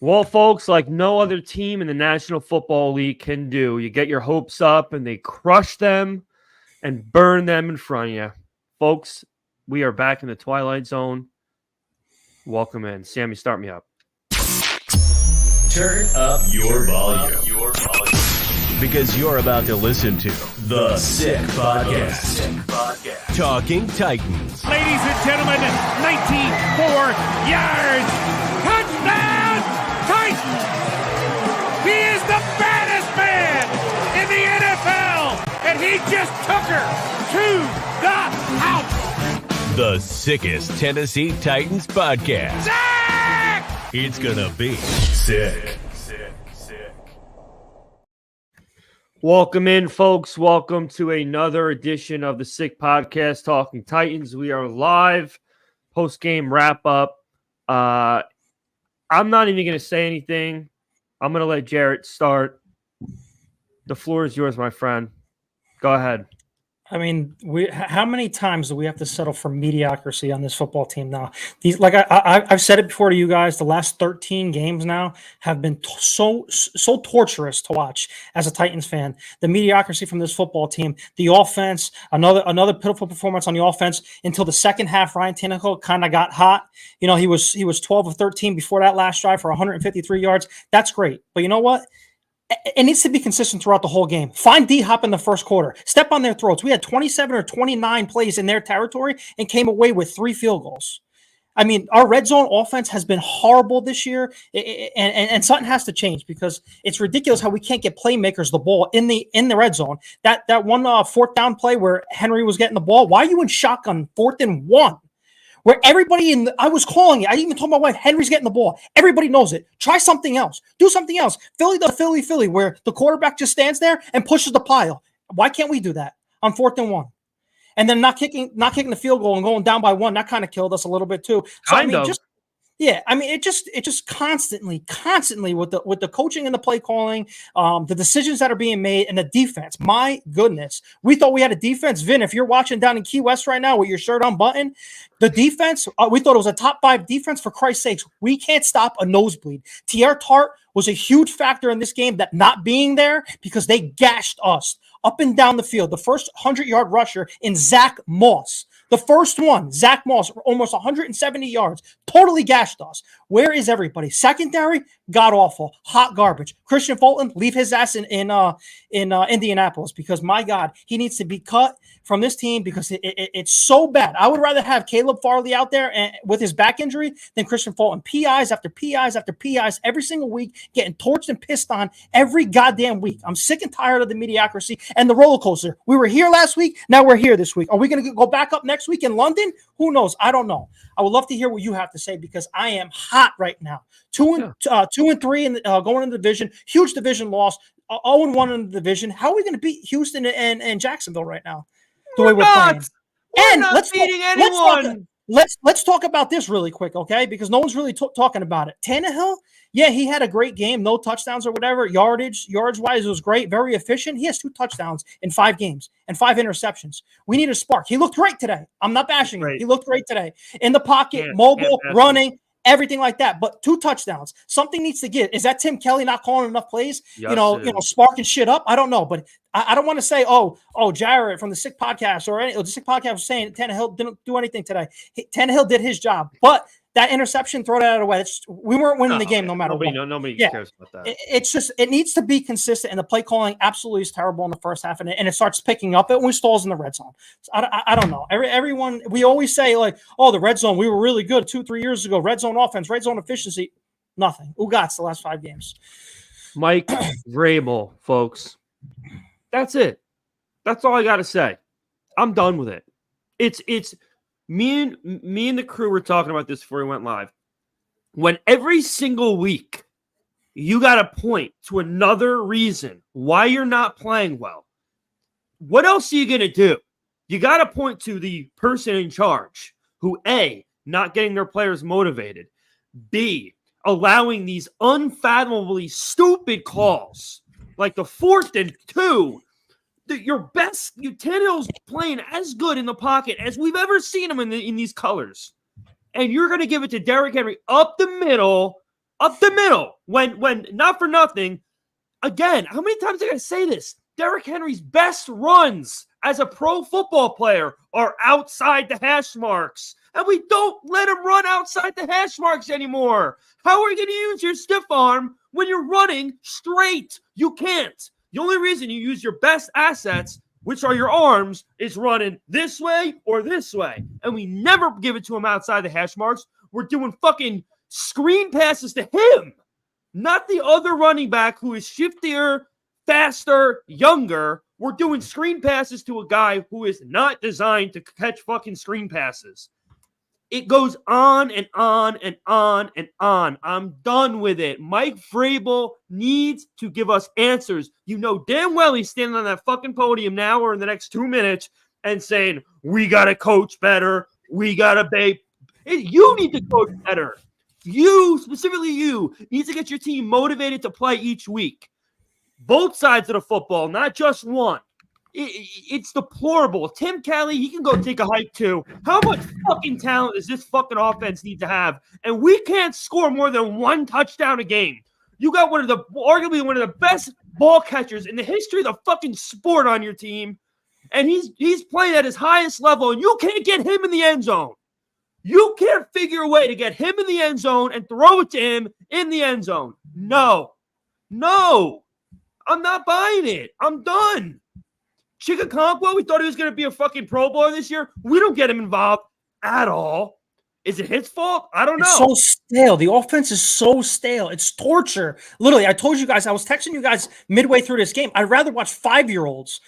Well, folks, like no other team in the National Football League can do, you get your hopes up and they crush them and burn them in front of you. Folks, we are back in the Twilight Zone. Welcome in. Sammy, start me up. Turn up your volume. Because you're about to listen to The Sick Podcast. Talking Titans. Ladies and gentlemen, 94 yards. Touchdown, Titans. He is the baddest man in the NFL. And he just took her to the house. The sickest Tennessee Titans podcast. Zach! It's gonna be sick. Welcome in, folks. Welcome to another edition of the Sick Podcast, Talking Titans. We are live, post-game wrap-up. I'm not even going to say anything. I'm going to let Jarett start. The floor is yours, my friend. Go ahead. I mean, how many times do we have to settle for mediocrity on this football team now? I've said it before to you guys. The last 13 games now have been so torturous to watch as a Titans fan. The mediocrity from this football team, the offense, another pitiful performance on the offense until the second half. Ryan Tannehill kind of got hot. You know, he was 12 of 13 before that last drive for 153 yards. That's great, but you know what? It needs to be consistent throughout the whole game. Find D-Hop in the first quarter. Step on their throats. We had 27 or 29 plays in their territory and came away with 3 field goals. I mean, our red zone offense has been horrible this year, and something has to change because it's ridiculous how we can't get playmakers the ball in the red zone. That one fourth down play where Henry was getting the ball. Why are you in shotgun 4th and 1? Where everybody I was calling it. I even told my wife, Henry's getting the ball. Everybody knows it. Try something else. Do something else. Philly, where the quarterback just stands there and pushes the pile. Why can't we do that on 4th and 1? And then not kicking the field goal and going down by 1. That kind of killed us a little bit too. So it just constantly with the coaching and the play calling, the decisions that are being made and the defense. My goodness, we thought we had a defense. Vin, if you're watching down in Key West right now with your shirt unbuttoned, the defense, we thought it was a top 5 defense. For Christ's sakes, we can't stop a nosebleed. Tierre Tart was a huge factor in this game, that not being there, because they gashed us up and down the field. The first 100-yard rusher in Zach Moss. The first one, Zach Moss, almost 170 yards, totally gashed us. Where is everybody? Secondary, god awful, hot garbage. Christian Fulton, leave his ass in Indianapolis, because my God, he needs to be cut from this team because it's so bad. I would rather have Caleb Farley out there with his back injury than Christian Fulton. PIs after PIs after PIs every single week, getting torched and pissed on every goddamn week. I'm sick and tired of the mediocrity and the roller coaster. We were here last week, now we're here this week. Are we going to go back up next week in London? Who knows? I don't know. I would love to hear what you have to say because I am hot right now. 2 and 3 and going in the division. Huge division loss. 0-1 in the division. How are we going to beat Houston and Jacksonville right now? The way we're playing. We're not beating anyone. Let's talk about this really quick, okay? Because no one's really talking about it. Tannehill, yeah, he had a great game, no touchdowns or whatever. Yards-wise, it was great, very efficient. He has 2 touchdowns in 5 games and 5 interceptions. We need a spark. He looked great today. I'm not bashing him. He looked great today. In the pocket, mobile, running, everything like that. But 2 touchdowns. Something needs to give. Is that Tim Kelly not calling enough plays? Yes, sparking shit up? I don't know. But I don't want to say, Jarett from the Sick Podcast or the Sick Podcast was saying Tannehill didn't do anything today. Tannehill did his job. But that interception, throw that away. We weren't winning the game no matter what. Nobody cares about that. It's just, it needs to be consistent, and the play calling absolutely is terrible in the first half, and it starts picking up when we stalls in the red zone. So I don't know. Everyone, we always say the red zone, we were really good 2-3 years ago. Red zone offense, red zone efficiency, nothing. Ugats the last 5 games. Mike Vrabel, folks. That's it. That's all I got to say. I'm done with it. It's me and the crew were talking about this before we went live. When every single week you got to point to another reason why you're not playing well, what else are you going to do? You got to point to the person in charge who, A, not getting their players motivated, B, allowing these unfathomably stupid calls, like the 4th and 2. Tannehill's playing as good in the pocket as we've ever seen him in these colors. And you're going to give it to Derrick Henry up the middle Up the middle. When not for nothing, again, how many times am I going to say this? Derrick Henry's best runs as a pro football player are outside the hash marks. And we don't let him run outside the hash marks anymore. How are you going to use your stiff arm when you're running straight? You can't. The only reason you use your best assets, which are your arms, is running this way or this way. And we never give it to him outside the hash marks. We're doing fucking screen passes to him, not the other running back who is shiftier, faster, younger. We're doing screen passes to a guy who is not designed to catch fucking screen passes. It goes on and on and on and on. I'm done with it. Mike Vrabel needs to give us answers. You know damn well he's standing on that fucking podium now or in the next 2 minutes and saying, we got to coach better. We got to be. You need to coach better. You, specifically you, need to get your team motivated to play each week. Both sides of the football, not just one. It's deplorable. Tim Kelly, he can go take a hike too. How much fucking talent does this fucking offense need to have? And we can't score more than 1 touchdown a game. You got arguably one of the best ball catchers in the history of the fucking sport on your team. And he's playing at his highest level, and you can't get him in the end zone. You can't figure a way to get him in the end zone and throw it to him in the end zone. No. I'm not buying it. I'm done. Chigakonkwo, we thought he was going to be a fucking Pro Bowler this year. We don't get him involved at all. Is it his fault? I don't know. It's so stale. The offense is so stale. It's torture. Literally, I told you guys, I was texting you guys midway through this game. I'd rather watch 5-year-olds,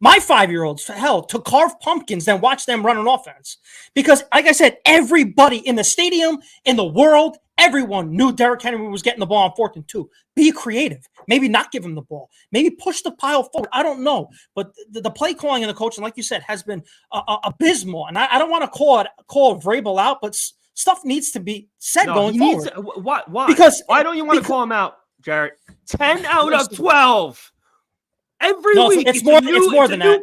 my 5-year-olds, hell, to carve pumpkins than watch them run an offense. Because, like I said, everybody in the stadium, in the world, everyone knew Derrick Henry was getting the ball on 4th and 2. Be creative. Maybe not give him the ball. Maybe push the pile forward. I don't know. But the play calling and the coaching, like you said, has been abysmal. And I don't want to call Vrabel out, but stuff needs to be said going forward. Why? Because why don't you want to call him out, Jarrett? 10 out of 12. Every week, it's more than that.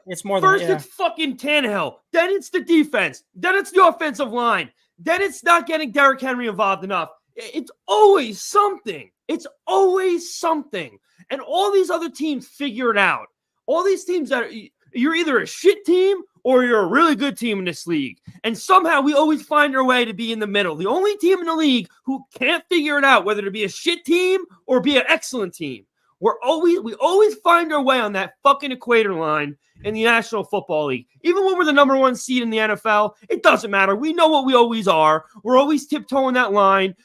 It's more than First, it's fucking Tannehill. Then it's the defense. Then it's the offensive line. Then it's not getting Derrick Henry involved enough. It's always something. It's always something. And all these other teams figure it out. All these teams you're either a shit team or you're a really good team in this league. And somehow we always find our way to be in the middle. The only team in the league who can't figure it out, whether to be a shit team or be an excellent team. We always find our way on that fucking equator line in the National Football League. Even when we're the number 1 seed in the NFL, it doesn't matter. We know what we always are. We're always tiptoeing that line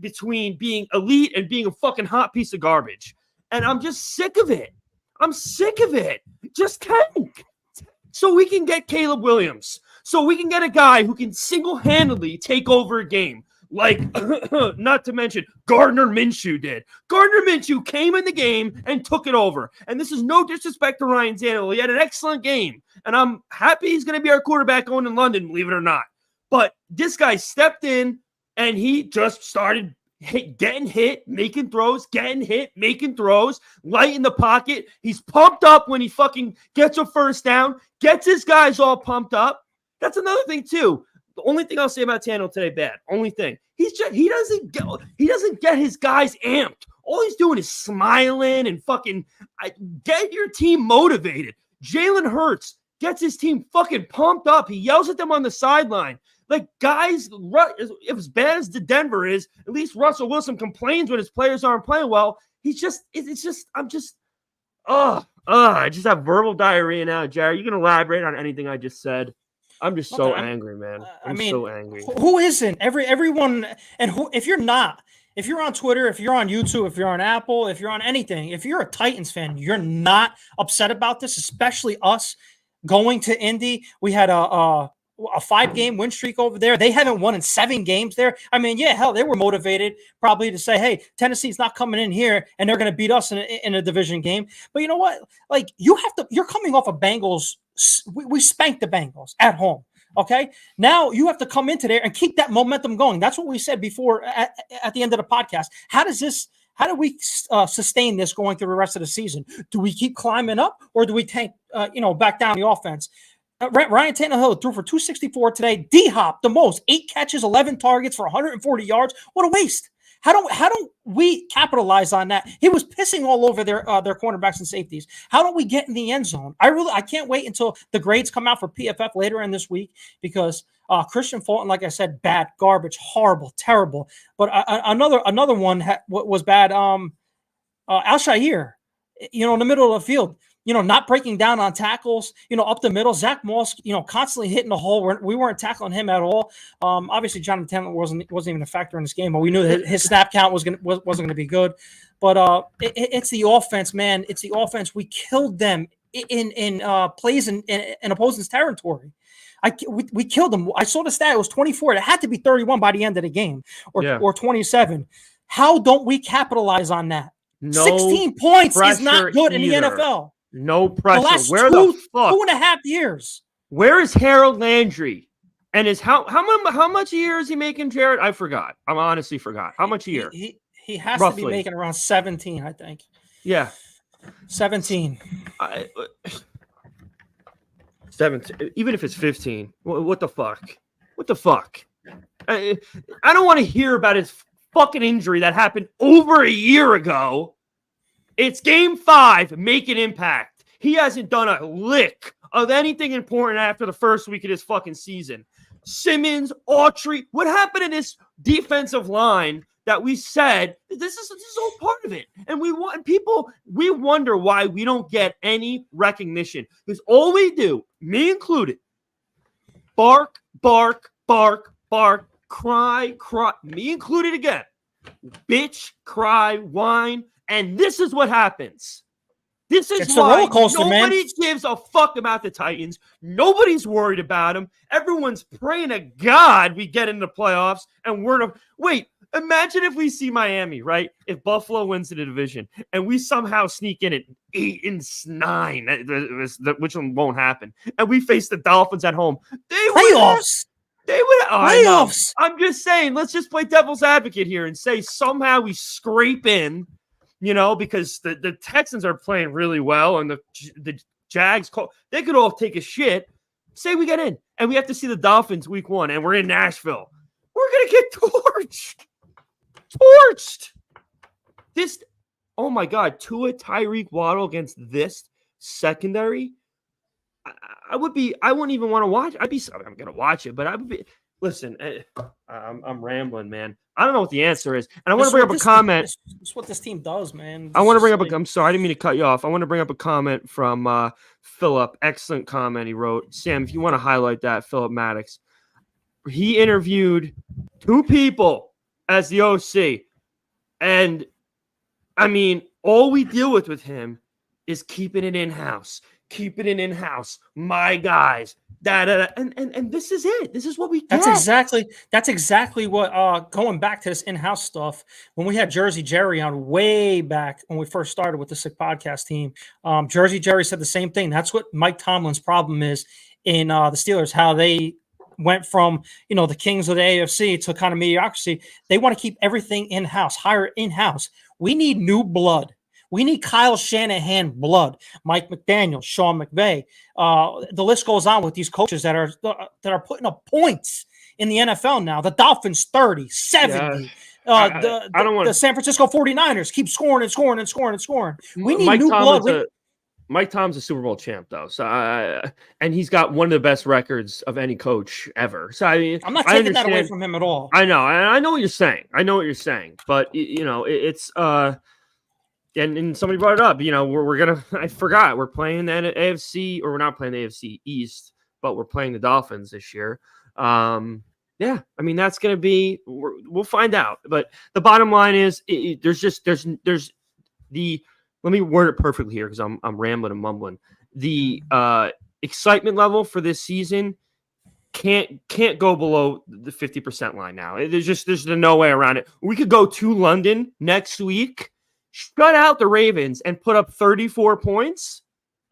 between being elite and being a fucking hot piece of garbage. And I'm just sick of it. I'm sick of it. Just tank. So we can get Caleb Williams. So we can get a guy who can single-handedly take over a game. Like, not to mention, Gardner Minshew did. Gardner Minshew came in the game and took it over. And this is no disrespect to Ryan Tannehill. He had an excellent game. And I'm happy he's going to be our quarterback going in London, believe it or not. But this guy stepped in, and he just started getting hit, making throws, light in the pocket. He's pumped up when he fucking gets a first down, gets his guys all pumped up. That's another thing, too. The only thing I'll say about Tannehill today, bad. Only thing. He doesn't get his guys amped. All he's doing is smiling and fucking get your team motivated. Jalen Hurts gets his team fucking pumped up. He yells at them on the sideline. Like, guys, as bad as the Denver is, at least Russell Wilson complains when his players aren't playing well. I just have verbal diarrhea now. Jared, you can elaborate on anything I just said. I'm just so angry, man. I'm so angry. Who isn't? Everyone, and if you're on Twitter, if you're on YouTube, if you're on Apple, if you're on anything, if you're a Titans fan, you're not upset about this, especially us going to Indy. We had a 5-game win streak over there. They haven't won in 7 games there. I mean, yeah, hell, they were motivated probably to say, hey, Tennessee's not coming in here and they're going to beat us in a division game. But you know what? Like, you're coming off of Bengals. We spanked the Bengals at home. Okay. Now you have to come into there and keep that momentum going. That's what we said before at the end of the podcast. How do we sustain this going through the rest of the season? Do we keep climbing up or do we tank, back down the offense? Ryan Tannehill threw for 264 today. D-Hop, the most, 8 catches, 11 targets for 140 yards. What a waste. How don't we capitalize on that? He was pissing all over their cornerbacks and safeties. How don't we get in the end zone? I can't wait until the grades come out for PFF later in this week because Christian Fulton, like I said, bad, garbage, horrible, terrible. But another one was bad. Al-Shaair, in the middle of the field. Not breaking down on tackles, up the middle. Zach Moss, constantly hitting the hole. We weren't tackling him at all. Obviously, Jonathan Taylor wasn't even a factor in this game, but we knew that his snap count wasn't going to be good. But it's the offense, man. It's the offense. We killed them in plays in opposing territory. We killed them. I saw the stat. It was 24. It had to be 31 by the end of the game, or 27. How don't we capitalize on that? No 16 points is not good in the NFL. No pressure. The last Where the fuck? 2.5 years. Where is Harold Landry? And how much a year is he making, Jarett? I forgot. I honestly forgot. How much a year? He has Roughly. To be making around 17, I think. Yeah. 17. 17. Even if it's 15. What the fuck? What the fuck? I don't want to hear about his fucking injury that happened over a year ago. It's game 5. Make an impact. He hasn't done a lick of anything important after the first week of this fucking season. Simmons, Autry, what happened in this defensive line that we said this is all part of it? And we wonder why we don't get any recognition. Because all we do, me included, bark, bark, bark, bark, cry, me included again. Bitch, cry, whine. And this is what happens. This is why roller coaster, nobody man. gives a fuck about the Titans. Nobody's worried about them. Everyone's praying to God we get into the playoffs. And wait, imagine if we see Miami, right? If Buffalo wins the division and we somehow sneak in at 8-9, which one won't happen, and we face the Dolphins at home. Playoffs. Playoffs. I'm just saying, let's just play devil's advocate here and say somehow we scrape in. Because the Texans are playing really well and the Jags, they could all take a shit. Say we get in and we have to see the Dolphins week 1 and we're in Nashville. We're going to get torched. This, oh my God, Tua Tyreek Waddle against this secondary. I wouldn't even want to watch. I'm going to watch it, but I would be, listen, I'm rambling, man. I don't know what the answer is. And I want to bring up a comment. That's what this team does, man. I want to bring up I'm sorry, I didn't mean to cut you off. I want to bring up a comment from Philip. Excellent comment he wrote. Sam, if you want to highlight that, Philip Maddox. He interviewed 2 people as the OC. And, I mean, all we deal with him is keeping it in-house. Keeping it in-house. My guys. And this is it. This is what we get. That's exactly what going back to this in-house stuff. When we had Jersey Jerry on way back when we first started with the Sick Podcast team, Jersey Jerry said the same thing. That's what Mike Tomlin's problem is in the Steelers, how they went from, the kings of the AFC to kind of mediocrity. They want to keep everything in-house, hire in-house. We need new blood. We need Kyle Shanahan blood, Mike McDaniel, Sean McVay. The list goes on with these coaches that are putting up points in the NFL now. The Dolphins 30, 70. Yeah. The San Francisco 49ers keep scoring and scoring and scoring and scoring. We need new blood. Mike Tom's a Super Bowl champ, though. So, and he's got one of the best records of any coach ever. So, I mean, I'm not taking that away from him at all. I know. I know what you're saying. But, it's and somebody brought it up. We're gonna. I forgot we're playing the AFC, or we're not playing the AFC East, but we're playing the Dolphins this year. Yeah, I mean that's gonna be. We'll find out. But the bottom line is, there's the. Let me word it perfectly here because I'm rambling and mumbling. The excitement level for this season can't go below the 50% line now. There's no way around it. We could go to London next week, shut out the Ravens, and put up 34 points,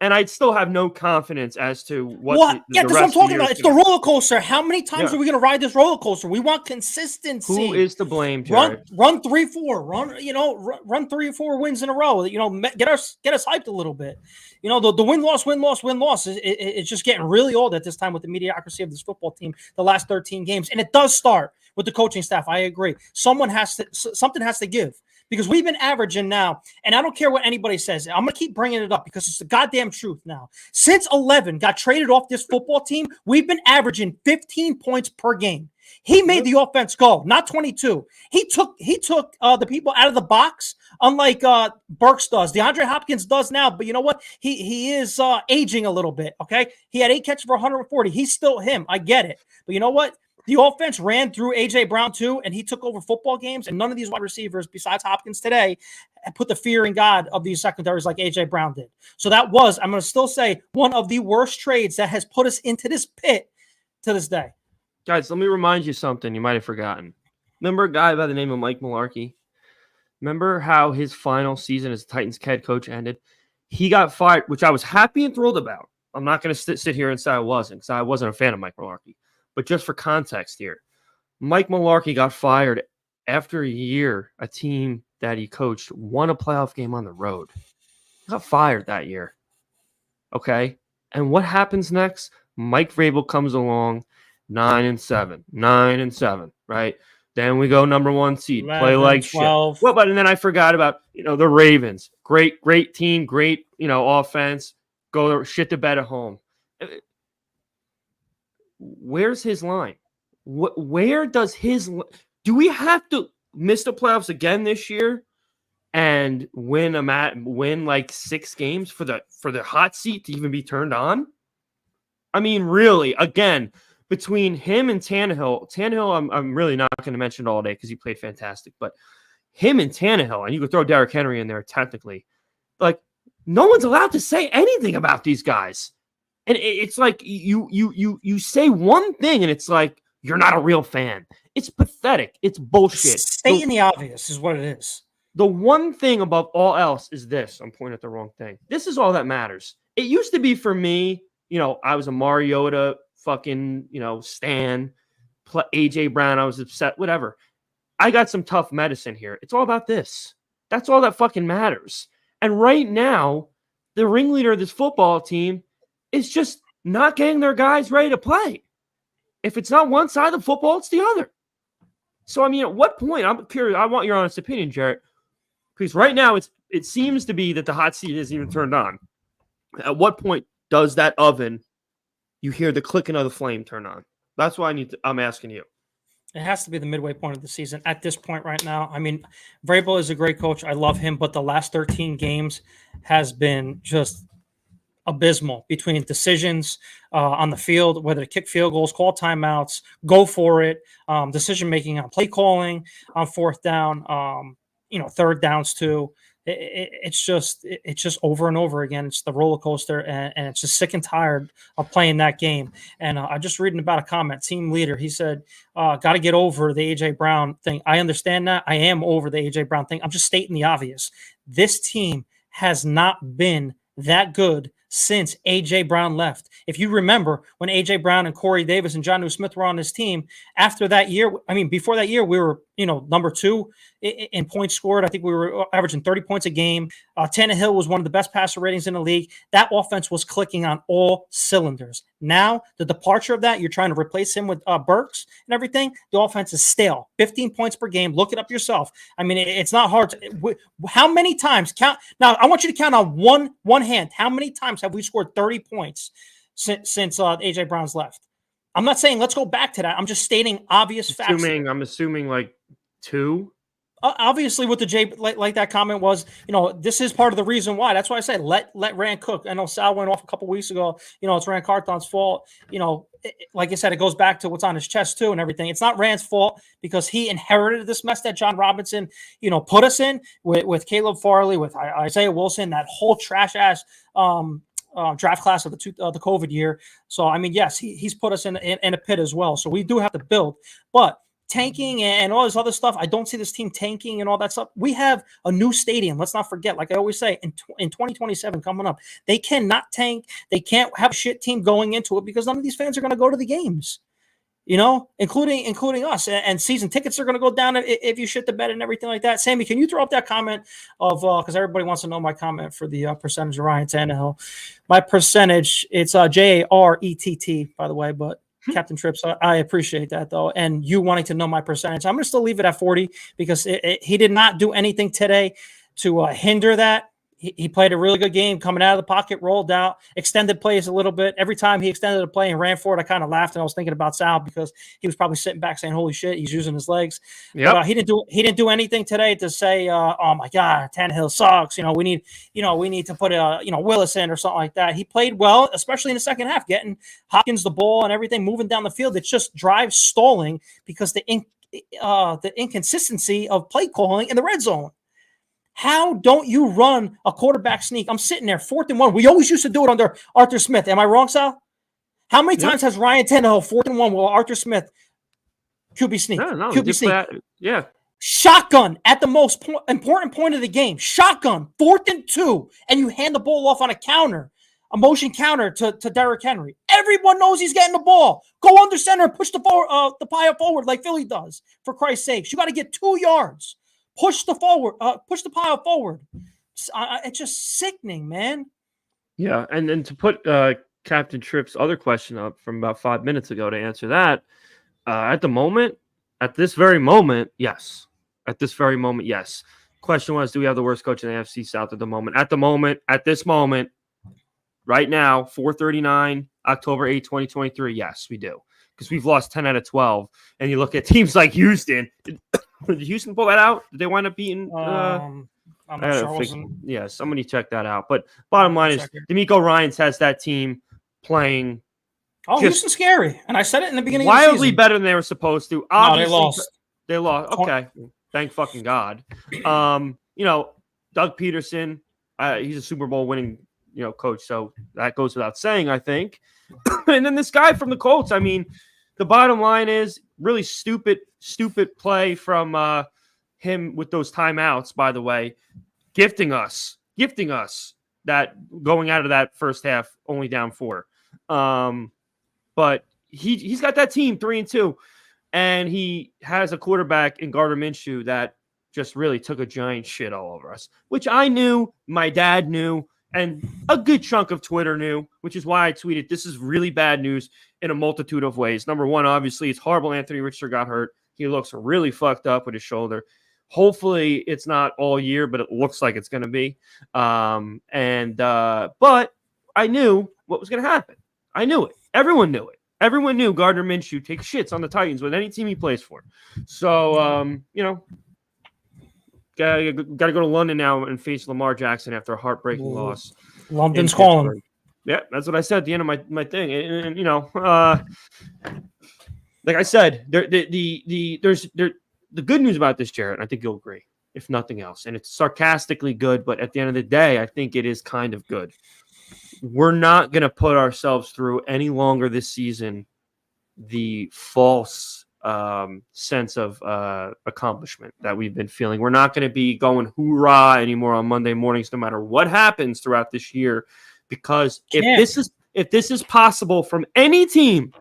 And I'd still have no confidence as to what What? the Yeah, that's what I'm rest of talking year about. is It's the gonna be. roller coaster. How many times Yeah. are we going to ride this roller coaster? We want consistency. Who is to blame, Run, Jared? run 3-4. Run 3 or 4 wins in a row. Get us hyped a little bit. The win loss. It's just getting really old at this time with the mediocrity of this football team. The last 13 games, and it does start with the coaching staff. I agree. Something has to give. Because we've been averaging now, and I don't care what anybody says. I'm going to keep bringing it up because it's the goddamn truth now. Since 11 got traded off this football team, we've been averaging 15 points per game. He made the offense go, not 22. He took the people out of the box, unlike Burks does. DeAndre Hopkins does now, but you know what? He is aging a little bit, okay? He had 8 catches for 140. He's still him. I get it. But you know what? The offense ran through A.J. Brown, too, and he took over football games, and none of these wide receivers, besides Hopkins today, put the fear in God of these secondaries like A.J. Brown did. So that was, I'm going to still say, one of the worst trades that has put us into this pit to this day. Guys, let me remind you something you might have forgotten. Remember a guy by the name of Mike Mularkey? Remember how his final season as Titans head coach ended? He got fired, which I was happy and thrilled about. I'm not going to sit here and say I wasn't, because I wasn't a fan of Mike Mularkey. But just for context here, Mike Mularkey got fired after a year a team that he coached won a playoff game on the road. He got fired that year. Okay? And what happens next? Mike Vrabel comes along, 9-7, right? Then we go number 1 seed, 11, play like 12. shit. Well, and then I forgot about, the Ravens. Great team, great, offense. Go shit to bed at home. Where's his line? Where does do we have to miss the playoffs again this year and win like 6 games for the hot seat to even be turned on? I mean, really, again, between him and Tannehill, I'm really not going to mention it all day because he played fantastic, but him and Tannehill, and you could throw Derrick Henry in there technically, like no one's allowed to say anything about these guys. And it's like you say one thing and it's like you're not a real fan. It's pathetic. It's bullshit. Stating the obvious is what it is. The one thing above all else is this. I'm pointing at the wrong thing. This is all that matters. It used to be for me, I was a Mariota fucking, stan, AJ Brown. I was upset, whatever. I got some tough medicine here. It's all about this. That's all that fucking matters. And right now, the ringleader of this football team is just not getting their guys ready to play. If it's not one side of the football, it's the other. So, I mean, at what point, I'm curious, I want your honest opinion, Jarrett, because right now it seems to be that the hot seat isn't even turned on. At what point does that oven, you hear the clicking of the flame turn on? That's what I'm asking you. It has to be the midway point of the season at this point right now. I mean, Vrabel is a great coach. I love him, but the last 13 games has been just abysmal between decisions on the field, whether to kick field goals, call timeouts, go for it, decision making on play calling, on 4th down, 3rd downs too. It's just over and over again. It's the roller coaster, and it's just sick and tired of playing that game. And I'm just reading about a comment. Team leader, he said, "Got to get over the AJ Brown thing." I understand that. I am over the AJ Brown thing. I'm just stating the obvious. This team has not been that good since A.J. Brown left. If you remember when A.J. Brown and Corey Davis and Jonnu Smith were on this team, after that year, before that year, we were, number 2 in points scored. I think we were averaging 30 points a game. Tannehill was one of the best passer ratings in the league. That offense was clicking on all cylinders. Now, the departure of that, you're trying to replace him with Burks and everything. The offense is stale. 15 points per game. Look it up yourself. I mean, it's not hard. How many times? Count. Now, I want you to count on one hand. How many times have we scored 30 points since A.J. Brown's left? I'm not saying let's go back to that. I'm just stating obvious facts. I'm assuming like 2. Obviously, what the J like that comment was, this is part of the reason why. That's why I said let Rand cook. I know Sal went off a couple weeks ago. It's Rand Carthon's fault. Like I said, it goes back to what's on his chest too and everything. It's not Rand's fault because he inherited this mess that John Robinson, put us in with Caleb Farley, with Isaiah Wilson, that whole trash ass draft class of the COVID year. So yes, he's put us in a pit as well. So we do have to build, but tanking and all this other stuff. I don't see this team tanking and all that stuff. We have a new stadium. Let's not forget, like I always say, in 2027 coming up, they cannot tank. They can't have a shit team going into it because none of these fans are going to go to the games. Including us, and season tickets are going to go down if you shit the bed and everything like that. Sammy, can you throw up that comment of because everybody wants to know my comment for the percentage of Ryan Tannehill? My percentage, it's JARETT, by the way, but Captain Trips, I appreciate that though, and you wanting to know my percentage. I'm going to still leave it at 40 because he did not do anything today to hinder that. He played a really good game coming out of the pocket, rolled out, extended plays a little bit. Every time he extended a play and ran for it, I kind of laughed, and I was thinking about Sal because he was probably sitting back saying, "Holy shit, he's using his legs." Yep. But he didn't do anything today to say, "Oh my God, Tannehill sucks." We need to put Willis in or something like that. He played well, especially in the second half, getting Hopkins the ball and everything, moving down the field. It's just drive stalling because the inconsistency of play calling in the red zone. How don't you run a quarterback sneak? I'm sitting there, 4th and 1. We always used to do it under Arthur Smith. Am I wrong, Sal? How many times has Ryan Tannehill 4th and 1 while Arthur Smith QB sneak? No, QB sneak. Yeah. Shotgun at the most important point of the game. Shotgun, 4th and 2, and you hand the ball off on a counter, a motion counter to Derrick Henry. Everyone knows he's getting the ball. Go under center and push the pile forward like Philly does. For Christ's sakes, you got to get 2 yards. Push the pile forward. It's just sickening, man. Yeah, and then to put Captain Tripp's other question up from about 5 minutes ago to answer that, at this very moment, yes. At this very moment, yes. Question was, do we have the worst coach in the AFC South at the moment? At this moment, right now, 4:39, October 8, 2023, yes, we do. Because we've lost 10 out of 12. And you look at teams like Houston. Did Houston pull that out? Did they wind up beating? I'm not sure. Yeah, somebody check that out. But bottom line is, DeMeco Ryans has that team playing. Oh, Houston's scary. And I said it in the beginning of the wildly season. better than they were supposed to. Obviously, no, they lost. They lost. Okay. Thank fucking God. Doug Peterson, he's a Super Bowl winning, coach. So that goes without saying, I think. And then this guy from the Colts, I mean, the bottom line is really stupid play from him with those timeouts, by the way, gifting us that going out of that first half only down 4. But he's got that team 3-2, and he has a quarterback in Gardner Minshew that just really took a giant shit all over us, which I knew, my dad knew, and a good chunk of Twitter knew, which is why I tweeted, this is really bad news in a multitude of ways. Number one, obviously, it's horrible Anthony Richardson got hurt. He looks really fucked up with his shoulder. Hopefully, it's not all year, but it looks like it's going to be. But I knew what was going to happen. I knew it. Everyone knew it. Everyone knew Gardner Minshew takes shits on the Titans with any team he plays for. So, got to go to London now and face Lamar Jackson after a heartbreaking loss. London's calling. Yeah, that's what I said at the end of my thing. And like I said, there's the good news about this, Jarrett, and I think you'll agree, if nothing else, and it's sarcastically good, but at the end of the day, I think it is kind of good. We're not going to put ourselves through any longer this season the false sense of accomplishment that we've been feeling. We're not going to be going hoorah anymore on Monday mornings, no matter what happens throughout this year, because if this is possible from any team,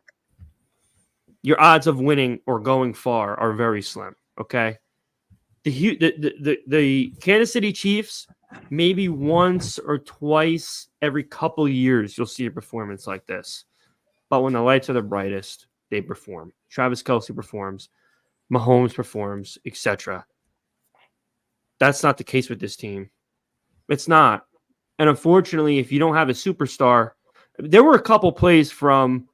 your odds of winning or going far are very slim. Okay, the Kansas City Chiefs, maybe once or twice every couple of years, you'll see a performance like this. But when the lights are the brightest, they perform. Travis Kelce performs, Mahomes performs, etc. That's not the case with this team. It's not. And unfortunately, if you don't have a superstar, there were a couple plays from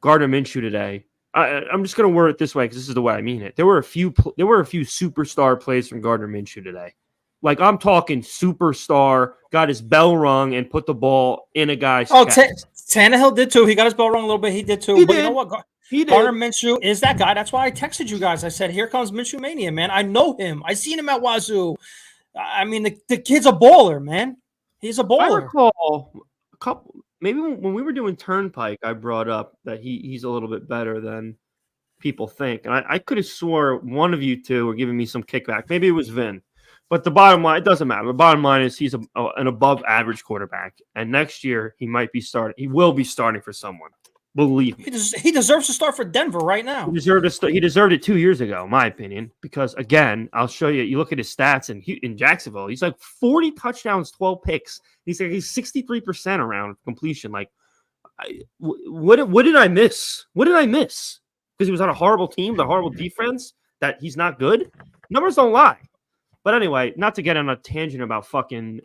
Gardner Minshew today. I'm just going to word it this way because this is the way I mean it. There were a few superstar plays from Gardner Minshew today. Like, I'm talking superstar, got his bell rung and put the ball in a guy's chest. Tannehill did too. He got his bell rung a little bit. He did too. You know what? He did. Gardner Minshew is that guy. That's why I texted you guys. I said, here comes Minshew Mania, man. I know him. I seen him at Wazoo. I mean, the kid's a baller, man. He's a baller. I recall a couple, maybe when we were doing Turnpike, I brought up that he's a little bit better than people think. And I could have swore one of you two were giving me some kickback. Maybe it was Vin. But the bottom line, it doesn't matter. The bottom line is he's an above average quarterback. And next year he might be starting. He will be starting for someone. Believe me. He deserves to start for Denver right now. He deserved it 2 years ago, in my opinion. Because again, I'll show you. You look at his stats in Jacksonville. He's like 40 touchdowns, 12 picks. He's 63% around completion. Like, what did I miss? What did I miss? Because he was on a horrible team, the horrible defense. That he's not good. Numbers don't lie. But anyway, not to get on a tangent about fucking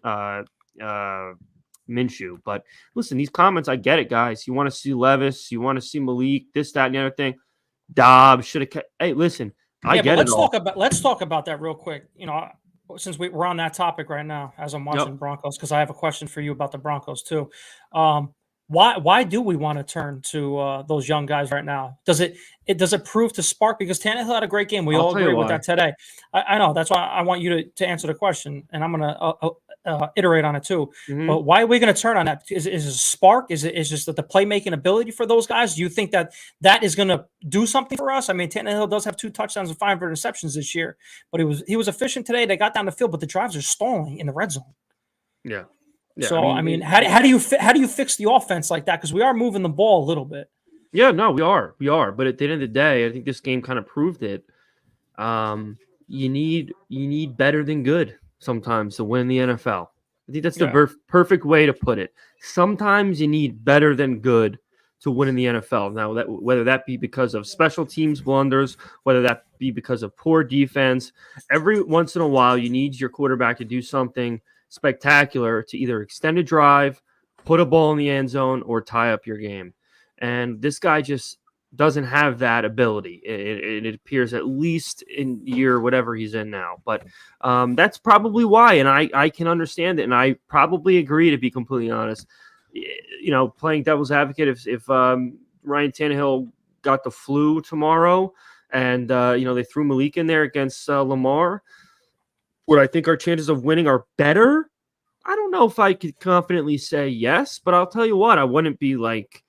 Minshew, but listen, these comments, I get it, guys. You want to see Levis, you want to see Malik, this, that, and the other thing. Dobbs should have kept. Hey, listen, I get it. Let's talk about that real quick. Since we're on that topic right now, as I'm watching Broncos, because I have a question for you about the Broncos too. Why do we want to turn to those young guys right now? Does it prove to spark? Because Tannehill had a great game. We all agree with that today. I know. That's why I want you to answer the question, and I'm going to iterate on it too. Mm-hmm. But why are we going to turn on that? Is it a spark? Is just that the playmaking ability for those guys? Do you think that is going to do something for us? I mean, Tannehill does have 2 touchdowns and 5 interceptions this year, but he was efficient today. They got down the field, but the drives are stalling in the red zone. Yeah. Yeah, so I mean, how do you fix the offense like that? Because we are moving the ball a little bit. Yeah, no, we are. But at the end of the day, I think this game kind of proved it. You need better than good sometimes to win the NFL. I think that's the perfect way to put it. Sometimes you need better than good to win in the NFL. Now, whether that be because of special teams blunders, whether that be because of poor defense, every once in a while you need your quarterback to do something spectacular to either extend a drive, put a ball in the end zone, or tie up your game. And this guy just doesn't have that ability. It appears, at least in year whatever he's in now. But that's probably why, and I can understand it, and I probably agree, to be completely honest. Playing devil's advocate, if Ryan Tannehill got the flu tomorrow and they threw Malik in there against Lamar, would I think our chances of winning are better? I don't know if I could confidently say yes, but I'll tell you what, I wouldn't be like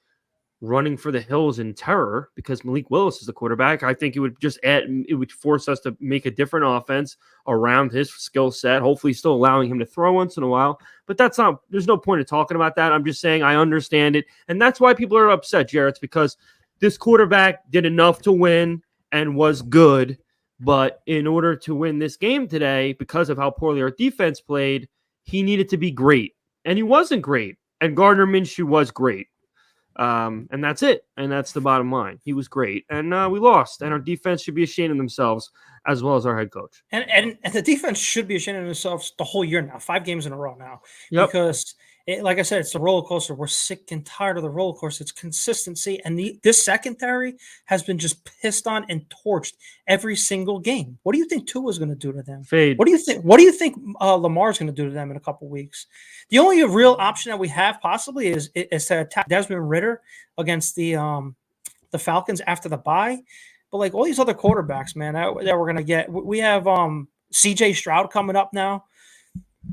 running for the hills in terror because Malik Willis is the quarterback. I think it would force us to make a different offense around his skill set, hopefully still allowing him to throw once in a while. But there's no point in talking about that. I'm just saying I understand it. And that's why people are upset, Jarrett. It's because this quarterback did enough to win and was good. But in order to win this game today, because of how poorly our defense played, he needed to be great. And he wasn't great. And Gardner Minshew was great. And that's it. And that's the bottom line. He was great. And we lost. And our defense should be ashamed of themselves, as well as our head coach. And the defense should be ashamed of themselves the whole year now. 5 games in a row now. Yep. Because, like I said, it's a roller coaster. We're sick and tired of the roller coaster. It's consistency. And this secondary has been just pissed on and torched every single game. What do you think Tua is going to do to them? Fade. What do you think Lamar's going to do to them in a couple weeks? The only real option that we have possibly is to attack Desmond Ridder against the Falcons after the bye. But like all these other quarterbacks, man, that we're going to get, we have CJ Stroud coming up now.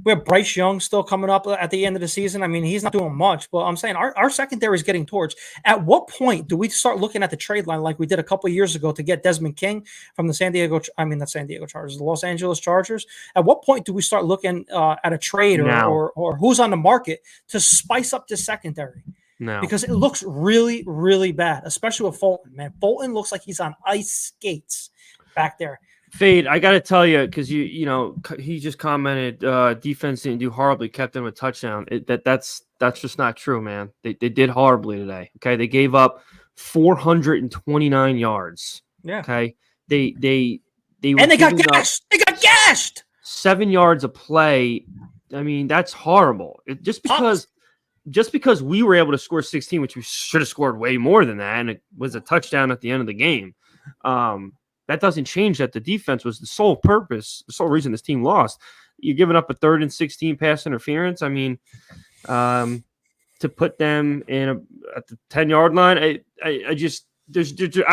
We have Bryce Young still coming up at the end of the season. I mean, he's not doing much, but I'm saying our secondary is getting torched. At what point do we start looking at the trade line like we did a couple of years ago to get Desmond King from the Los Angeles Chargers? At what point do we start looking at a trade or who's on the market to spice up the secondary? No. Because it looks really, really bad, especially with Fulton, man. Fulton looks like he's on ice skates back there. Fade, I got to tell you, because he just commented defense didn't do horribly, kept them a touchdown. That's just not true, man. They did horribly today. Okay, they gave up 429 yards. Yeah. Okay, they got gashed. They got gashed. 7 yards of play. I mean, that's horrible. Just because we were able to score 16, which we should have scored way more than that, and it was a touchdown at the end of the game. That doesn't change that the defense was the sole reason this team lost. You're giving up a 3rd and 16 pass interference. I mean, to put them at the 10-yard line, I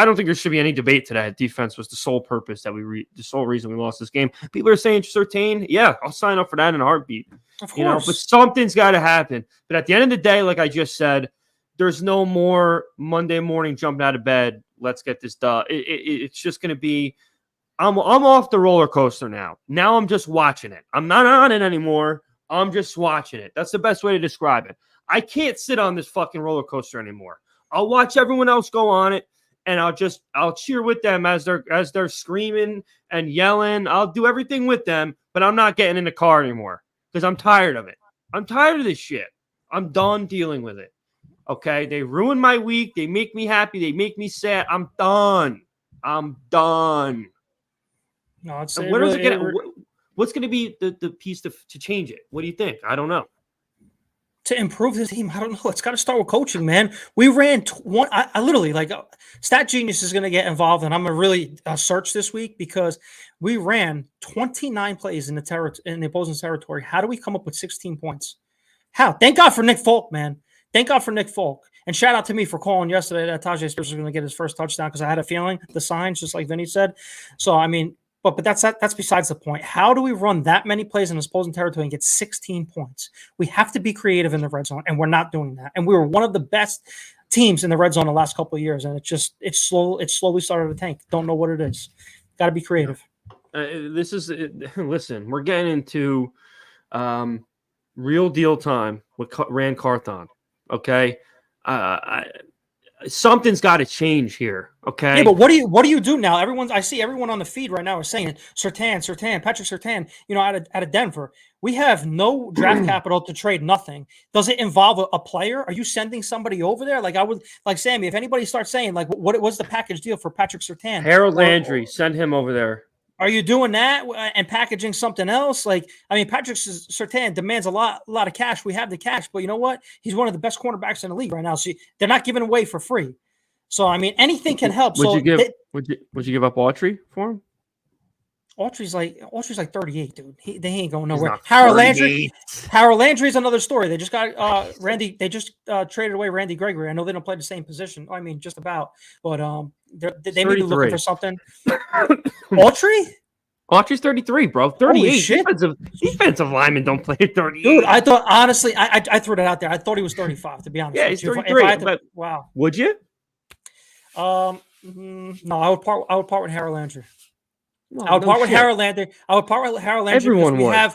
don't think there should be any debate today. Defense was the sole purpose the sole reason we lost this game. People are saying Surtain. Yeah, I'll sign up for that in a heartbeat. Of course. But something's got to happen. But at the end of the day, like I just said, there's no more Monday morning jumping out of bed let's get this done. It's just going to be, I'm off the roller coaster now. Now I'm just watching it. I'm not on it anymore. I'm just watching it. That's the best way to describe it. I can't sit on this fucking roller coaster anymore. I'll watch everyone else go on it, and I'll cheer with them as they're screaming and yelling. I'll do everything with them, but I'm not getting in the car anymore because I'm tired of it. I'm tired of this shit. I'm done dealing with it. Okay? They ruin my week. They make me happy. They make me sad. I'm done. No, I'd And say what's going to be the piece to change it? What do you think? I don't know. To improve the team, I don't know. It's got to start with coaching, man. We ran I literally Stat Genius is going to get involved, and I'm going to really search this week because we ran 29 plays in the opposing territory. How do we come up with 16 points? How? Thank God for Nick Folk, man. Thank God for Nick Folk. And shout out to me for calling yesterday that Tajay Spears was going to get his first touchdown because I had a feeling the signs, just like Vinny said. So I mean. But that's besides the point. How do we run that many plays in this opposing territory and get 16 points? We have to be creative in the red zone, and we're not doing that. And we were one of the best teams in the red zone the last couple of years, and it's slowly started to tank. Don't know what it is. Got to be creative. Listen, we're getting into real deal time with Rand Carthon. Okay, something's got to change here. Okay. Yeah, but what do you do now? I see everyone on the feed right now is saying Surtain, Patrick Surtain, out of Denver. We have no draft capital to trade nothing. Does it involve a player? Are you sending somebody over there? Like I would, like Sammy, if anybody starts saying like what was the package deal for Patrick Surtain? Harold Landry, send him over there. Are you doing that and packaging something else? Like, I mean, Patrick Surtain demands a lot of cash. We have the cash, but you know what? He's one of the best cornerbacks in the league right now. So they're not giving away for free. So I mean, anything can help. Would you give up Autry for him? Autry's like 38, dude. They ain't going nowhere. Harold Landry is another story. They just got Randy. They just traded away Randy Gregory. I know they don't play the same position. I mean, just about. But they may be looking for something. Autry's 33, bro. 38. Shit. Defensive linemen don't play at 38. Dude, I thought honestly, I threw that out there. I thought he was 35. To be honest, yeah, he's 33. Wow. Would you? No, I would part with Harold Landry. I would part with Harold Landry. Everyone would.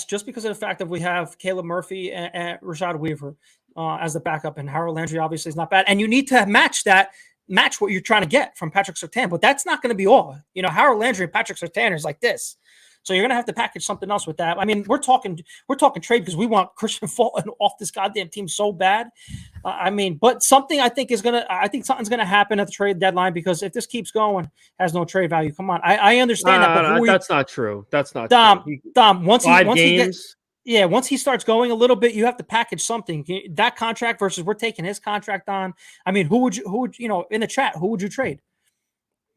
Just because of the fact that we have Caleb Murphy and Rashad Weaver as the backup, and Harold Landry obviously is not bad. And you need to match what you're trying to get from Patrick Surtain, but that's not going to be all. Harold Landry and Patrick Surtain is like this. So you're going to have to package something else with that. I mean, we're talking trade because we want Christian Fulton off this goddamn team so bad. But something I think something's going to happen at the trade deadline because if this keeps going, has no trade value. Come on. I understand that. But that's not true. That's not true. Dom, once games. Once he starts going a little bit, you have to package something. That contract versus we're taking his contract on. I mean, who would in the chat, who would you trade?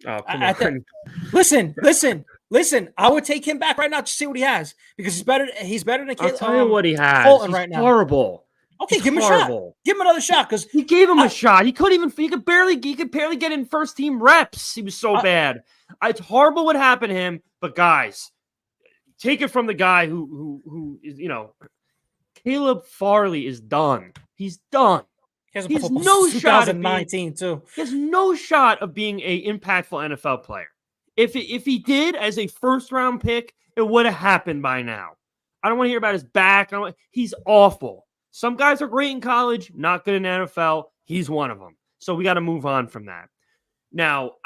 Oh, come on. Listen. I would take him back right now to see what he has because he's better than I'll tell you what he has. Fulton right now. Horrible. Okay, give him a shot. Give him another shot because he gave him a shot. He could barely get in first team reps. He was so bad. It's horrible what happened to him. But guys, take it from the guy who is Caleb Farley is done. He's done. He has no shot. 2019 too. He has no shot of being a impactful NFL player. If he did as a first round pick, it would have happened by now. I don't want to hear about his back. He's awful. Some guys are great in college, not good in NFL. He's one of them. So we got to move on from that. Now,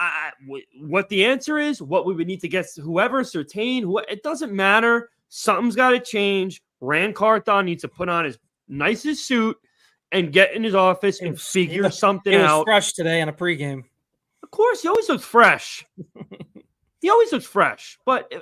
what the answer is, what we would need to get whoever, Surtain, it doesn't matter. Something's got to change. Rand Carthon needs to put on his nicest suit and get in his office and figure something out. He was fresh today in a pregame. Of course, he always looks fresh. But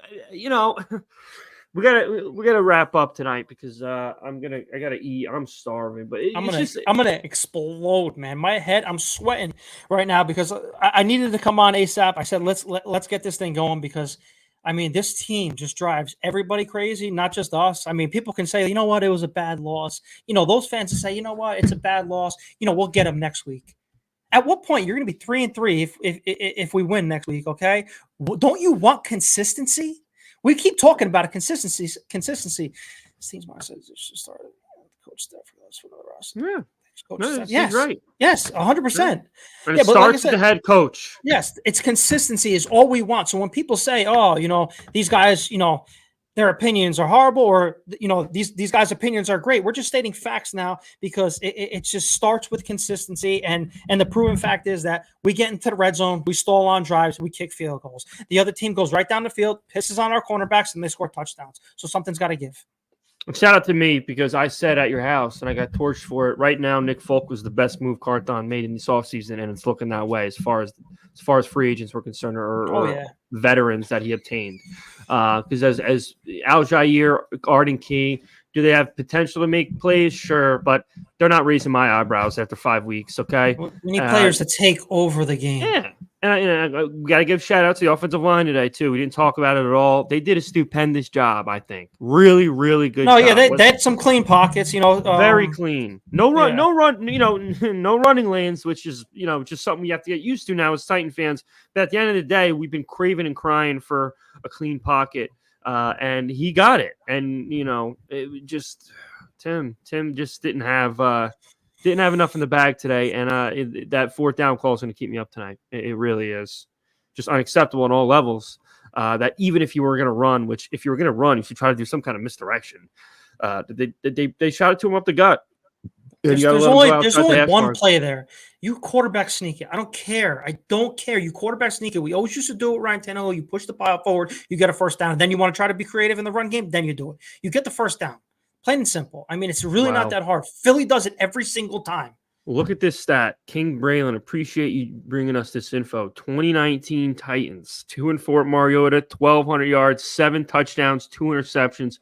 we gotta wrap up tonight because I gotta eat. I'm starving, but I'm gonna explode, man. My head, I'm sweating right now because I needed to come on ASAP. I said let's get this thing going because I mean this team just drives everybody crazy, not just us. I mean, people can say, you know what, it was a bad loss. Those fans can say, you know what, it's a bad loss. We'll get them next week. At what point you're going to be 3-3 if we win next week? Okay, don't you want consistency? We keep talking about consistency. This team's mindset just started. Coach staff for the rest. Yeah, No, he's Yes, right. yes, 100%. And Yeah, it but like I starts with said, the head coach. yes, it's consistency is all we want. So when people say, "Oh, these guys, their opinions are horrible," or these guys' opinions are great, we're just stating facts now because it just starts with consistency. And the proven fact is that we get into the red zone, we stall on drives, we kick field goals. The other team goes right down the field, pisses on our cornerbacks, and they score touchdowns. So something's got to give. Shout out to me because I said at your house and I got torched for it. Right now, Nick Folk was the best move Carthon made in this offseason, and it's looking that way as far as free agents were concerned or veterans that he obtained. Because as Al Jair, Arden Key, do they have potential to make plays? Sure, but they're not raising my eyebrows after 5 weeks. Okay, we need players to take over the game. Yeah. And we got to give shout out to the offensive line today, too. We didn't talk about it at all. They did a stupendous job, I think. Really, really good job. Yeah, they had some clean pockets, very clean. No run, yeah. no running lanes, which is, just something you have to get used to now as Titan fans. But at the end of the day, we've been craving and crying for a clean pocket, and he got it. And, it just Tim just didn't have enough in the bag today, and that fourth down call is going to keep me up tonight. It really is just unacceptable on all levels. That even if you were going to run, which if you were going to run, you should try to do some kind of misdirection. They shot it to him up the gut. There's only one play there. You quarterback sneak it. I don't care. You quarterback sneak it. We always used to do it, Ryan Tannehill. You push the pile forward, you get a first down. And then you want to try to be creative in the run game, then you do it. You get the first down. Plain and simple. I mean, it's really not that hard. Philly does it every single time. Look at this stat. King Braylon, appreciate you bringing us this info. 2019 Titans, 2-4 at Mariota, 1,200 yards, 7 touchdowns, 2 interceptions.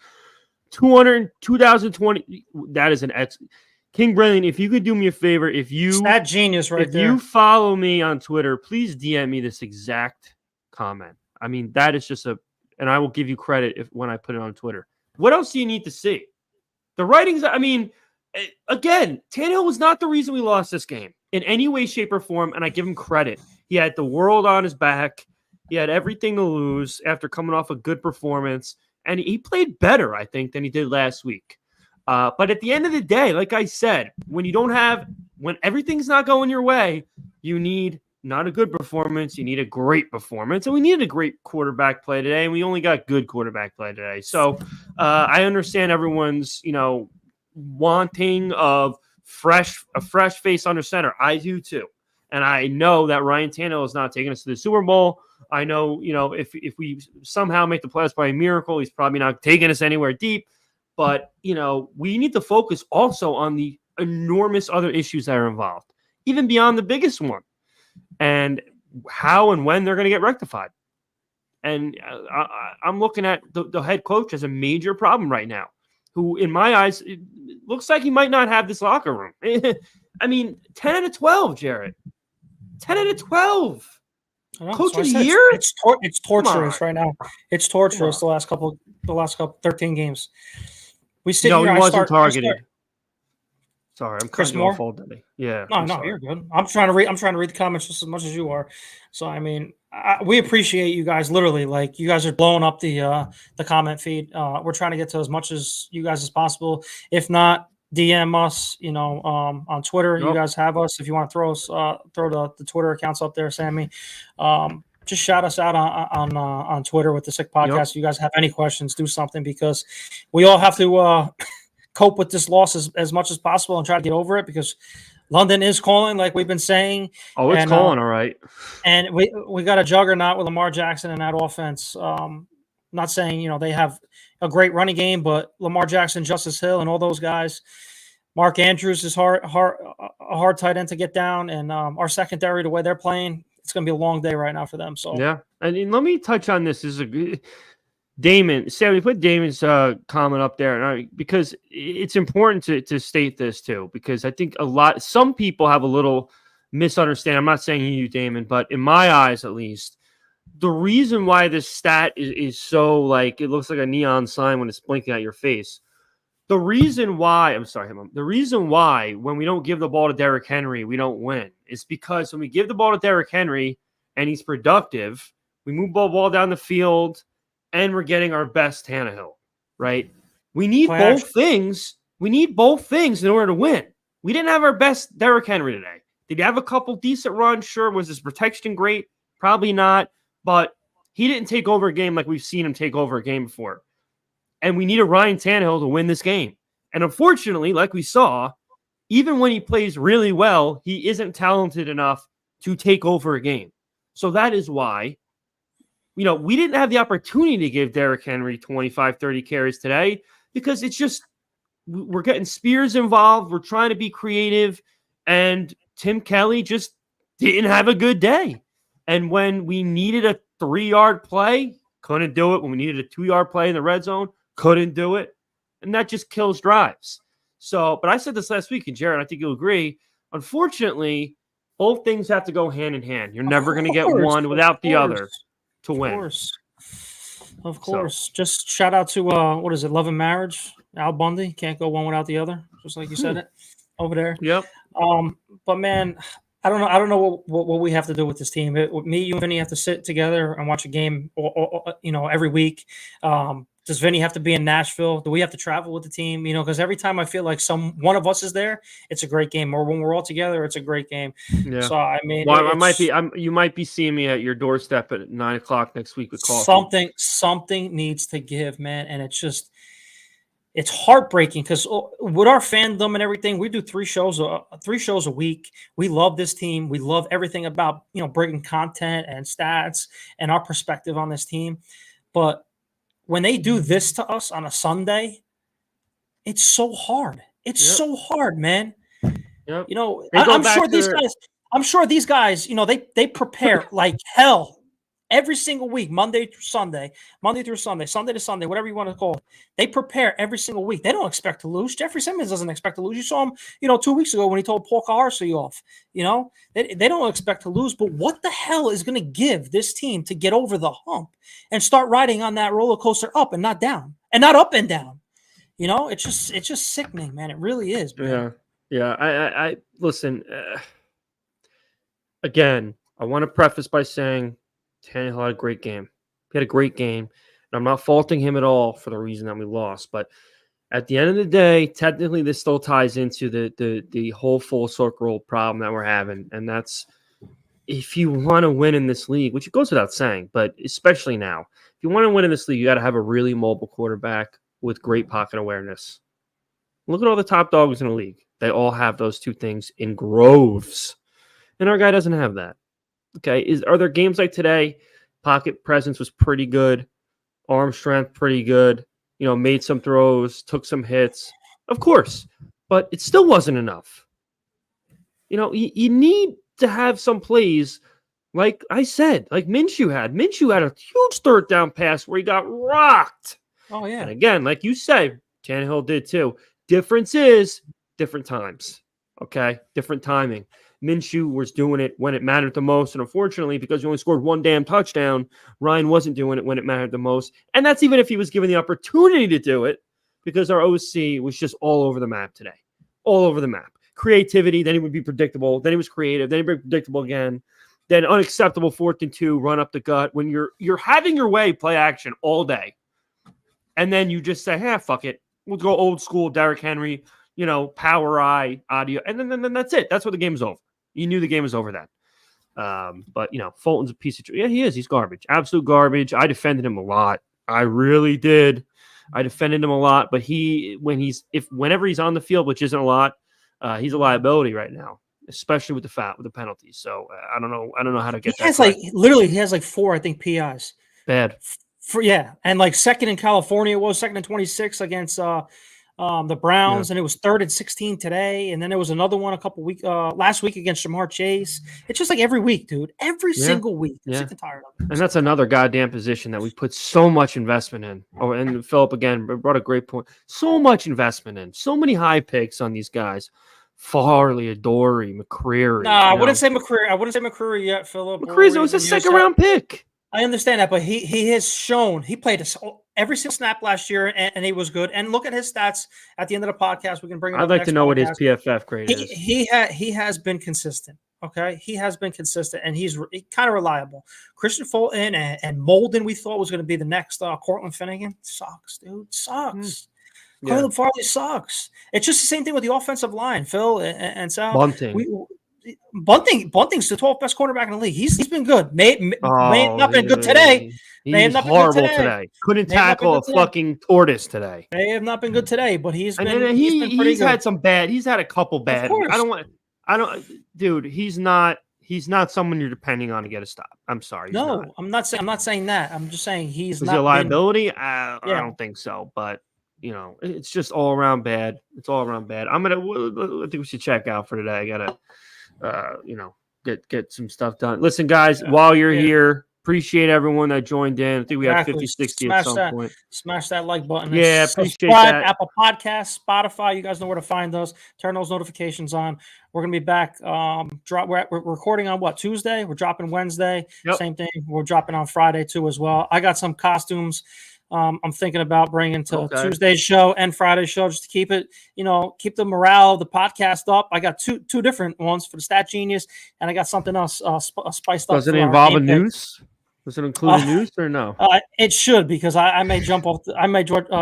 2020, that is an excellent. King Braylon, if you could do me a favor, Stat genius there. If you follow me on Twitter, please DM me this exact comment. I mean, that is just and I will give you credit when I put it on Twitter. What else do you need to see? The writings, I mean, again, Tannehill was not the reason we lost this game in any way, shape, or form, and I give him credit. He had the world on his back. He had everything to lose after coming off a good performance, and he played better, I think, than he did last week. But at the end of the day, like I said, when everything's not going your way, you need not a good performance, you need a great performance. And we needed a great quarterback play today, and we only got good quarterback play today. So I understand everyone's, wanting of a fresh face under center. I do too. And I know that Ryan Tannehill is not taking us to the Super Bowl. I know, if we somehow make the playoffs by a miracle, he's probably not taking us anywhere deep. But, we need to focus also on the enormous other issues that are involved, even beyond the biggest one, and how and when they're going to get rectified. And I'm looking at the head coach as a major problem right now, who, in my eyes, it looks like he might not have this locker room. I mean, 10 out of 12, Jarett. 10 out of 12. Coach of the year? It's torturous right now. It's torturous the last couple 13 games. We sit here. He wasn't targeted. Sorry, I'm Chris cutting Moore? off all day. Yeah. No, you're good. I'm trying to read the comments just as much as you are. So I mean, we appreciate you guys. Literally, like, you guys are blowing up the comment feed. We're trying to get to as much as you guys as possible. If not, DM us. On Twitter. Yep. You guys have us. If you want to throw the Twitter accounts up there, Sammy. Just shout us out on Twitter with the Sick Podcast. Yep. If you guys have any questions, do something, because we all have to cope with this loss as much as possible and try to get over it, because London is calling, like we've been saying. Oh, it's calling, all right. And we got a juggernaut with Lamar Jackson in that offense. Not saying, they have a great running game, but Lamar Jackson, Justice Hill, and all those guys. Mark Andrews is a hard tight end to get down, and our secondary, the way they're playing, it's going to be a long day right now for them. So yeah, and let me touch on this. This is a good Damon. Sammy, put Damon's comment up there, because it's important to state this too, because I think some people have a little misunderstanding. I'm not saying you, Damon, but in my eyes, at least, the reason why this stat is so, like, it looks like a neon sign when it's blinking at your face. The reason why when we don't give the ball to Derrick Henry, we don't win, is because when we give the ball to Derrick Henry and he's productive, we move the ball down the field and we're getting our best Tannehill, right? We need both things. We need both things in order to win. We didn't have our best Derrick Henry today. Did he have a couple decent runs? Sure. Was his protection great? Probably not. But he didn't take over a game like we've seen him take over a game before. And we needed Ryan Tannehill to win this game. And unfortunately, like we saw, even when he plays really well, he isn't talented enough to take over a game. So that is why, we didn't have the opportunity to give Derrick Henry 25, 30 carries today because it's just, we're getting Spears involved. We're trying to be creative. And Tim Kelly just didn't have a good day. And when we needed a 3-yard play, couldn't do it. When we needed a 2-yard play in the red zone, couldn't do it. And that just kills drives. So, but I said this last week, and Jarett, I think you'll agree. Unfortunately, both things have to go hand in hand. You're never going to get one without the other to win. Of course. So. Just shout out to, Love and Marriage, Al Bundy. Can't go one without the other, just like you said it over there. Yep. But, man, I don't know what we have to do with this team. Me, you, and Vinny have to sit together and watch a game, every week. Does Vinny have to be in Nashville? Do we have to travel with the team? Because every time I feel like one of us is there, it's a great game. Or when we're all together, it's a great game. Yeah. So I mean, you might be seeing me at your doorstep at 9:00 next week with coffee. Something needs to give, man, and it's heartbreaking because with our fandom and everything, we do 3 shows a week. We love this team. We love everything about bringing content and stats and our perspective on this team, but when they do this to us on a Sunday, it's so hard. It's so hard, man. Yep. I'm sure these guys, they prepare like hell every single week, Monday through Sunday, Sunday to Sunday, whatever you want to call it. They prepare every single week. They don't expect to lose. Jeffrey Simmons doesn't expect to lose. You saw him, 2 weeks ago when he told Paul Kaharsi off. They don't expect to lose. But what the hell is going to give this team to get over the hump and start riding on that roller coaster up and not down, and not up and down? It's just sickening, man. It really is, man. Yeah. I listen. Again, I want to preface by saying Tannehill had a great game. He had a great game. And I'm not faulting him at all for the reason that we lost. But at the end of the day, technically this still ties into the whole full circle problem that we're having. And that's if you want to win in this league, which it goes without saying, but especially now, if you want to win in this league, you got to have a really mobile quarterback with great pocket awareness. Look at all the top dogs in the league. They all have those two things in groves. And our guy doesn't have that. Okay, are there games like today? Pocket presence was pretty good, arm strength pretty good. Made some throws, took some hits, of course, but it still wasn't enough. You need to have some plays, like I said, like Minshew had. Minshew had a huge 3rd down pass where he got rocked. Oh yeah, and again, like you said, Tannehill did too. Difference is different times. Okay, different timing. Minshew was doing it when it mattered the most. And unfortunately, because he only scored 1 damn touchdown, Ryan wasn't doing it when it mattered the most. And that's even if he was given the opportunity to do it, because our OC was just all over the map today. All over the map. Creativity, then he would be predictable. Then he was creative. Then he'd be predictable again. Then unacceptable 4th and 2, run up the gut. When you're having your way, play action all day. And then you just say, fuck it. We'll go old school Derrick Henry, power eye, audio. And then that's it. That's what the game's over. You knew the game was over then. But, Fulton's a piece of – yeah, he is. He's garbage. Absolute garbage. I defended him a lot. I really did. I defended him a lot. But whenever he's on the field, which isn't a lot, he's a liability right now, especially with the penalties. So I don't know how to get that. He has 4, I think, PIs. Bad. And 2nd in California was 2nd and 26 against the Browns, and it was 3rd and 16 today, and then there was another one last week against Jamar Chase. It's just like every week, dude. Every single week. I'm sick and tired of it. And that's another goddamn position that we put so much investment in. Oh, and Philip again brought a great point. So much investment in. So many high picks on these guys. Farley, Adoree, McCreary. No, I wouldn't say McCreary. I wouldn't say McCreary yet, Philip. McCreary was a 2nd round pick. I understand that, but he has shown he played every single snap last year, and he was good. And look at his stats at the end of the podcast. We can bring. I'd like to know what his PFF grade is. He has been consistent. Okay, he has been consistent, and he's kind of reliable. Christian Fulton and Molden, we thought was going to be the next Cortland Finnegan. Sucks, dude. Sucks. Caleb Farley sucks. It's just the same thing with the offensive line, Phil and Sal. Bunting. Bunting's the 12th best cornerback in the league. He's been good. May have not been good today. He's horrible today. Couldn't tackle a fucking tortoise today. May have not been good today, but he's been he's had some bad. He's had a couple bad. Dude. He's not someone you're depending on to get a stop. I'm sorry. I'm not saying that. I'm just saying he's not. Is he a liability? I don't think so. But it's just all around bad. It's all around bad. I think we should check out for today. I gotta. Get some stuff done. Listen, guys, while you're here, appreciate everyone that joined in. I think we had 50, 60 at some point. Smash that like button. Yeah, appreciate that. Apple Podcasts, Spotify, you guys know where to find those. Turn those notifications on. We're going to be back. We're recording on what, Tuesday? We're dropping Wednesday. Yep. Same thing. We're dropping on Friday too as well. I got some costumes I'm thinking about bringing to Tuesday's show and Friday's show just to keep it, keep the morale of the podcast up. I got two different ones for the Stat Genius, and I got something else spiced up. Does it involve a noose? Does it include a noose or no? It should, because I may jump off.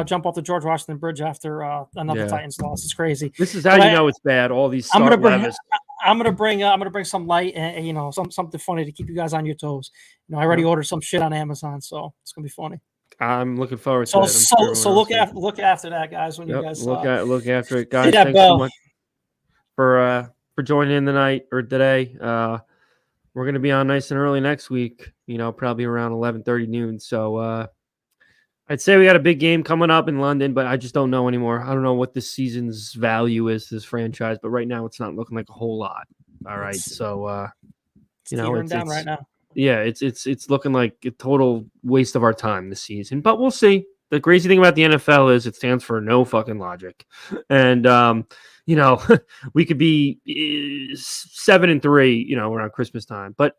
Jump off the George Washington Bridge after another Titans loss. It's crazy. This is how you know it's bad. All these. I'm gonna bring some light and something funny to keep you guys on your toes. I already ordered some shit on Amazon, so it's gonna be funny. I'm looking forward to it. So look after that, guys. When you guys look after it, guys. Thanks so much for joining in tonight or today. We're gonna be on nice and early next week. Probably around 11:30 noon. So I'd say we got a big game coming up in London, but I just don't know anymore. I don't know what this season's value is to this franchise, but right now it's not looking like a whole lot. All right, so it's down right now. Yeah, it's looking like a total waste of our time this season, but we'll see. The crazy thing about the NFL is it stands for no fucking logic, and we could be 7-3, around Christmas time, but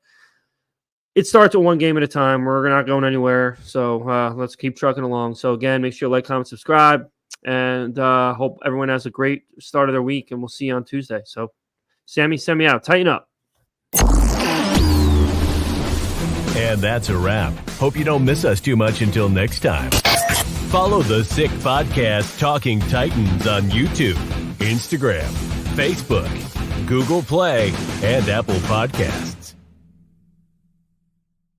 it starts at one game at a time. We're not going anywhere, so let's keep trucking along. So again, make sure you like, comment, subscribe, and hope everyone has a great start of their week, and we'll see you on Tuesday. So, Sammy, send me out. Tighten up. And that's a wrap. Hope you don't miss us too much until next time. Follow the Sick Podcast Talking Titans on YouTube, Instagram, Facebook, Google Play, and Apple Podcasts.